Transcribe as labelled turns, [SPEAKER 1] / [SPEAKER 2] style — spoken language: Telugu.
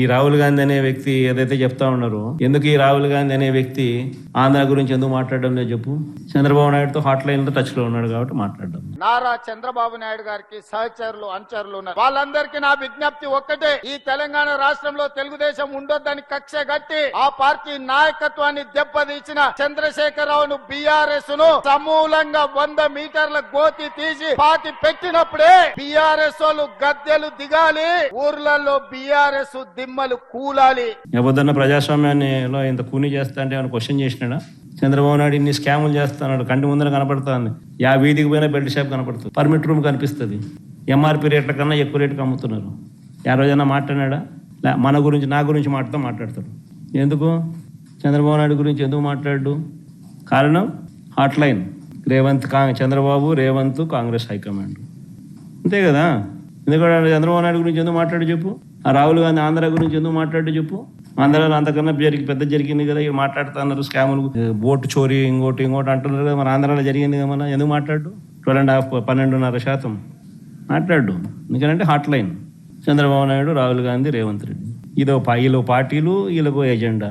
[SPEAKER 1] ఈ రాహుల్ గాంధీ అనే వ్యక్తి ఏదైతే చెప్తా ఉన్నారో, ఎందుకు ఈ రాహుల్ గాంధీ అనే వ్యక్తి ఆంధ్ర గురించి ఎందుకు మాట్లాడడం లేదు చెప్పు. చంద్రబాబు నాయుడుతో హాట్ లైన్ లో టచ్ లో ఉన్నాడు కాబట్టి మాట్లాడడం.
[SPEAKER 2] నారా చంద్రబాబు నాయుడు గారికి సహచరులు అనుచరులు ఉన్నారు. వాళ్ళందరికీ నా విజ్ఞప్తి ఒక్కటే, ఈ తెలంగాణ రాష్ట్రంలో తెలుగుదేశం ఉండొద్దని కక్ష గట్టి ఆ పార్టీ నాయకత్వాన్ని దెబ్బతీసిన చంద్రశేఖరరావును, బీఆర్ఎస్ ను సమూలంగా 100 మీటర్ల గోతి తీసి పాతి పెట్టినప్పుడే బీఆర్ఎస్ వాళ్ళు గద్దెలు దిగాలి, ఊర్లలో బీఆర్ఎస్ దిమ్మలు కూలాలి.
[SPEAKER 1] ఎవరన్నా ప్రజాస్వామ్యాన్ని ఇంత కూని చేస్తా అంటే ఏమైనా క్వశ్చన్ చేసినాడా? చంద్రబాబు నాయుడు ఇన్ని స్కాములు చేస్తున్నాడు, కంటి ముందర కనపడుతుంది. వీధికి పోయినా బెల్ట్ షాప్ కనపడుతుంది, పర్మిట్ రూమ్ కనిపిస్తుంది. ఎంఆర్పీ రేట్ల కన్నా ఎక్కువ రేటుకి అమ్ముతున్నారు. ఏ రోజైనా మాట్లాడాడా? మన గురించి, నా గురించి మాట్లాడతాడు. ఎందుకు చంద్రబాబు నాయుడు గురించి ఎందుకు మాట్లాడు? కారణం hot line. Chandrababu, Revanth, Congress high command, అంతే కదా. ఎందుకంటే చంద్రబాబు నాయుడు గురించి ఎందుకు మాట్లాడు చెప్పు. ఆ రాహుల్ గాంధీ ఆంధ్ర గురించి ఎందుకు మాట్లాడు చెప్పు. ఆంధ్రాలో అంతకన్నా పెద్ద జరిగింది కదా, ఇవి మాట్లాడుతున్నారు. స్కాములు, ఓటు చోరీ, ఇంకోటి అంటున్నారు కదా. మన ఆంధ్రాలో జరిగింది కదా, మన ఎందుకు మాట్లాడు? 12.5% మాట్లాడు. ఎందుకంటే హాట్ లైన్ చంద్రబాబు నాయుడు, రాహుల్ గాంధీ, రేవంత్ రెడ్డి. వీళ్ళ పార్టీలు, వీళ్ళకు ఎజెండా.